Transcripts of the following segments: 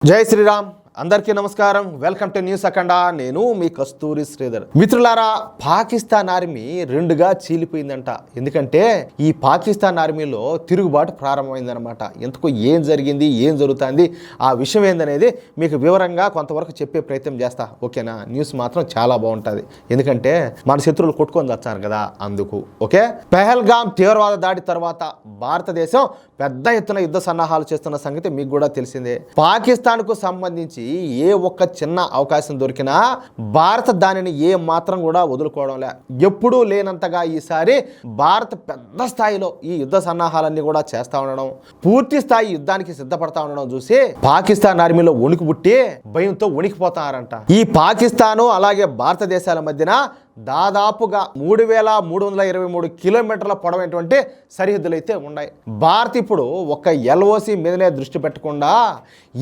జై శ్రీరామ్. అందరికీ నమస్కారం. వెల్కమ్ టు న్యూస్ అఖండ. నేను మీ కస్తూరి శ్రీధర్. మిత్రులారా, పాకిస్తాన్ ఆర్మీ రెండుగా చీలిపోయిందంట. ఎందుకంటే ఈ పాకిస్తాన్ ఆర్మీలో తిరుగుబాటు ప్రారంభమైందనమాట. ఎందుకు ఏం జరిగింది, ఏం జరుగుతుంది, ఆ విషయం ఏందనేది మీకు వివరంగా కొంతవరకు చెప్పే ప్రయత్నం చేస్తా. ఓకేనా? న్యూస్ మాత్రం చాలా బాగుంటుంది. ఎందుకంటే మన శత్రువులు కొట్టుకొని వచ్చారు కదా, అందుకు. ఓకే. పెహల్గామ్ తీవ్రవాద దాడి తర్వాత భారతదేశం పెద్ద ఎత్తున యుద్ధ సన్నాహాలు చేస్తున్న సంగతి మీకు కూడా తెలిసిందే. పాకిస్తాన్కు సంబంధించి ఏ ఒక్క చిన్న అవకాశం దొరికినా భారత్ దానిని ఏ మాత్రం కూడా వదులుకోవడంలే. ఎప్పుడూ లేనంతగా ఈసారి భారత్ పెద్ద స్థాయిలో ఈ యుద్ధ సన్నాహాలన్నీ కూడా చేస్తా ఉండడం, పూర్తి స్థాయి యుద్ధానికి సిద్ధపడతా ఉండడం చూసి పాకిస్తాన్ ఆర్మీలో వణుకు పుట్టి భయంతో వణికిపోతారంట. ఈ పాకిస్తాను అలాగే భారతదేశాల మధ్యన దాదాపుగా 3,323 కిలోమీటర్ల పొడవైనటువంటి సరిహద్దులు అయితే ఉన్నాయి. భారత్ ఇప్పుడు ఒక్క ఎల్ఓసి మీదనే దృష్టి పెట్టకుండా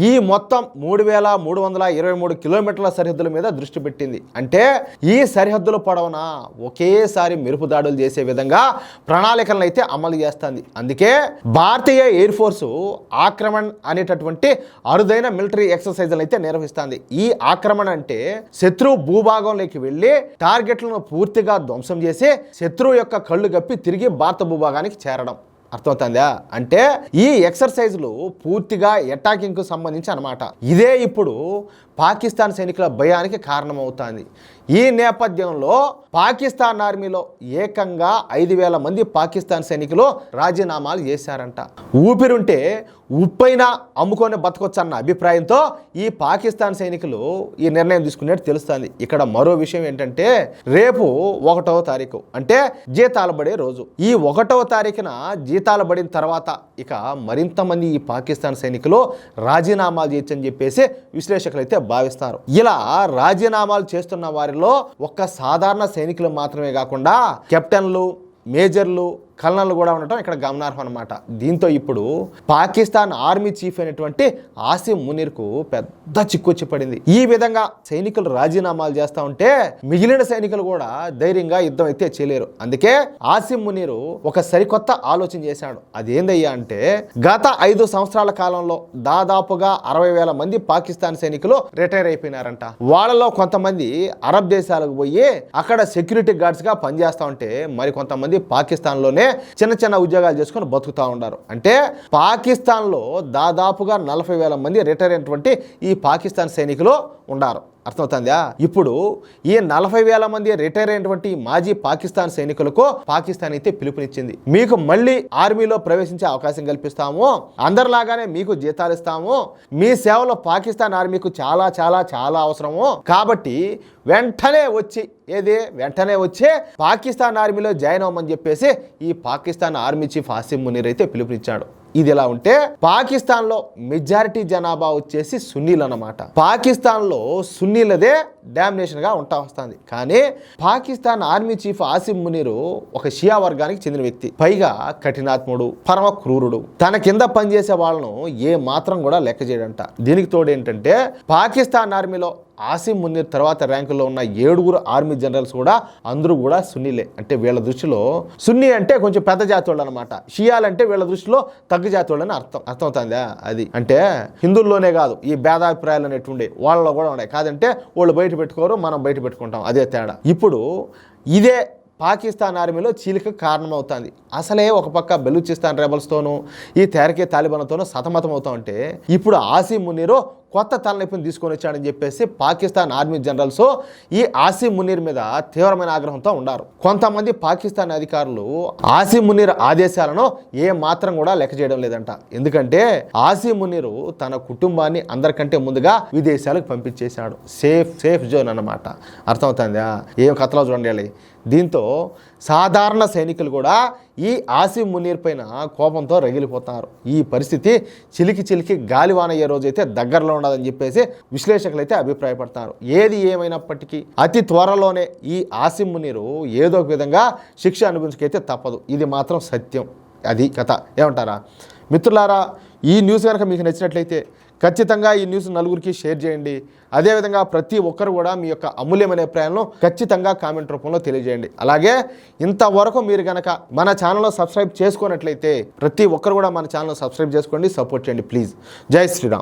ఈ మొత్తం 3,323 కిలోమీటర్ల సరిహద్దుల మీద దృష్టి పెట్టింది. అంటే ఈ సరిహద్దుల పొడవున ఒకేసారి మెరుపు దాడులు చేసే విధంగా ప్రణాళికలను అయితే అమలు చేస్తుంది. అందుకే భారతీయ ఎయిర్ ఫోర్సు ఆక్రమణ్ అనేటటువంటి అరుదైన మిలిటరీ ఎక్సర్సైజ్లు అయితే నిర్వహిస్తుంది. ఈ ఆక్రమణ అంటే శత్రువు భూభాగంలోకి వెళ్ళి టార్గెట్లను పూర్తిగా ధ్వంసం చేసి శత్రువు యొక్క కళ్ళు గప్పి తిరిగి భారత భూభాగానికి చేరడం. అర్థమవుతుందా? అంటే ఈ ఎక్సర్సైజ్లు పూర్తిగా అటాకింగ్కు సంబంధించి అనమాట. ఇదే ఇప్పుడు పాకిస్తాన్ సైనికుల భయానికి కారణమవుతుంది. ఈ నేపథ్యంలో పాకిస్తాన్ ఆర్మీలో ఏకంగా 5,000 మంది పాకిస్తాన్ సైనికులు రాజీనామాలు చేశారంట. ఊపిరుంటే ఉప్పైనా అమ్ముకొని బతకొచ్చు అన్న అభిప్రాయంతో ఈ పాకిస్తాన్ సైనికులు ఈ నిర్ణయం తీసుకున్నట్టు తెలుస్తుంది. ఇక్కడ మరో విషయం ఏంటంటే, రేపు 1వ తారీఖు అంటే జీతాలు పడే రోజు. ఈ 1వ తారీఖున జీతాలు పడిన తర్వాత ఇక మరింత మంది ఈ పాకిస్తాన్ సైనికులు రాజీనామాలు చేయొచ్చని చెప్పేసి విశ్లేషకులు అయితే భావిస్తారు. ఇలా రాజీనామాలు చేస్తున్న వారిలో ఒక్క సాధారణ సైనికులు మాత్రమే కాకుండా కెప్టెన్లు, మేజర్లు, కల్నర్లు కూడా ఉండటం ఇక్కడ గమనార్హం అనమాట. దీంతో ఇప్పుడు పాకిస్తాన్ ఆర్మీ చీఫ్ అయినటువంటి ఆసిమ్ మునీర్కు పెద్ద చిక్కొచ్చి పడింది. ఈ విధంగా సైనికులు రాజీనామాలు చేస్తూ ఉంటే మిగిలిన సైనికులు కూడా ధైర్యంగా యుద్ధం అయితే చేయలేరు. అందుకే ఆసిమ్ మునీరు ఒక సరికొత్త ఆలోచన చేశాడు. అదేందయ్యా అంటే, గత 5 సంవత్సరాల కాలంలో దాదాపుగా 60,000 మంది పాకిస్తాన్ సైనికులు రిటైర్ అయిపోయినారంట. వాళ్ళలో కొంతమంది అరబ్ దేశాలకు పోయి అక్కడ సెక్యూరిటీ గార్డ్స్ గా పనిచేస్తా ఉంటే మరి కొంతమంది పాకిస్తాన్లోనే చిన్న చిన్న ఉద్యోగాలు చేసుకొని బతుకుతూ ఉన్నారు. అంటే పాకిస్తాన్లో దాదాపుగా 40,000 మంది రిటైర్ అయినటువంటి ఈ పాకిస్తాన్ సైనికులు ఉన్నారు. అర్థమవుతుందా? ఇప్పుడు ఈ 40,000 మంది రిటైర్ అయినటువంటి మాజీ పాకిస్తాన్ సైనికులకు పాకిస్తాన్ అయితే పిలుపునిచ్చింది. మీకు మళ్ళీ ఆర్మీలో ప్రవేశించే అవకాశం కల్పిస్తాము, అందరిలాగానే మీకు జీతాలు ఇస్తాము, మీ సేవలో పాకిస్తాన్ ఆర్మీకు చాలా చాలా చాలా అవసరము, కాబట్టి వెంటనే వచ్చి పాకిస్తాన్ ఆర్మీలో జాయిన్ అవ్వమని చెప్పేసి ఈ పాకిస్తాన్ ఆర్మీ చీఫ్ ఆసిమ్ మునీర్ అయితే పిలుపునిచ్చాడు. ఇది ఎలా ఉంటే, పాకిస్తాన్లో మెజారిటీ జనాభా వచ్చేసి సున్నీలు అన్నమాట. పాకిస్తాన్లో సున్నీలదే డామినేషన్ గా ఉంటా వస్తుంది. కానీ పాకిస్తాన్ ఆర్మీ చీఫ్ ఆసిమ్ మునీరు ఒక షియా వర్గానికి చెందిన వ్యక్తి. పైగా కఠినాత్ముడు, పరమ క్రూరుడు. తన కింద పనిచేసే వాళ్ళను ఏ మాత్రం కూడా లెక్క చేయడంట. దీనికి తోడు ఏంటంటే, పాకిస్తాన్ ఆర్మీలో ఆసిమ్ మునీర్ తర్వాత ర్యాంకులో ఉన్న 7 ఆర్మీ జనరల్స్ కూడా అందరూ కూడా సున్నీలే. అంటే వీళ్ళ దృష్టిలో సున్నీ అంటే కొంచెం పెద్ద జాతి వాళ్ళు అనమాట. షియాలంటే వీళ్ళ దృష్టిలో తగ్గు జాతి వాళ్ళని అర్థమవుతుందా? అది అంటే హిందువుల్లోనే కాదు, ఈ భేదాభిప్రాయాలు అనేటుండే వాళ్ళలో కూడా ఉన్నాయి. కాదంటే వాళ్ళు బయట పెట్టుకోరు, మనం బయట పెట్టుకుంటాం, అదే తేడా. ఇప్పుడు ఇదే పాకిస్తాన్ ఆర్మీలో చీలిక కారణమవుతుంది. అసలే ఒక పక్క బెలూచిస్తాన్ రెబల్స్తోనూ ఈ తెహ్రీకే తాలిబాన్తోనూ సతమతం అవుతా ఉంటే ఇప్పుడు ఆసిమ్ మునీరు కొత్త తలనొప్పిని తీసుకొని వచ్చాడని చెప్పేసి పాకిస్తాన్ ఆర్మీ జనరల్స్ ఈ ఆసిమ్ మునీర్ మీద తీవ్రమైన ఆగ్రహంతో ఉన్నారు. కొంతమంది పాకిస్తాన్ అధికారులు ఆసిమ్ మునీర్ ఆదేశాలను ఏ మాత్రం కూడా లెక్క చేయడం లేదంట. ఎందుకంటే ఆసిమ్ మునీరు తన కుటుంబాన్ని అందరికంటే ముందుగా విదేశాలకు పంపించేశాడు. సేఫ్ జోన్ అన్నమాట. అర్థమవుతుందా? ఏం కథలో చూడండి. దీంతో సాధారణ సైనికులు కూడా ఈ ఆసిమ్ మునీర్ పైన కోపంతో రగిలిపోతున్నారు. ఈ పరిస్థితి చిలికి గాలివాన అయ్యే రోజైతే దగ్గరలో ఉండదని చెప్పేసి విశ్లేషకులు అయితే అభిప్రాయపడతారు. ఏది ఏమైనప్పటికీ అతి త్వరలోనే ఈ ఆసిమ్ మునీరు ఏదో ఒక విధంగా శిక్ష అనుభవించకైతే తప్పదు. ఇది మాత్రం సత్యం. అది కథ. ఏమంటారా మిత్రులారా? ఈ న్యూస్ కనుక మీకు నచ్చినట్లయితే ఖచ్చితంగా ఈ న్యూస్ నలుగురికి షేర్ చేయండి. అదేవిధంగా ప్రతి ఒక్కరు కూడా మీ యొక్క అమూల్యమైన అభిప్రాయాలను ఖచ్చితంగా కామెంట్ రూపంలో తెలియజేయండి. అలాగే ఇంతవరకు మీరు కనుక మన ఛానల్లో సబ్స్క్రైబ్ చేసుకున్నట్లయితే ప్రతి ఒక్కరు కూడా మన ఛానల్ సబ్స్క్రైబ్ చేసుకోండి, సపోర్ట్ చేయండి ప్లీజ్. జై శ్రీరామ్.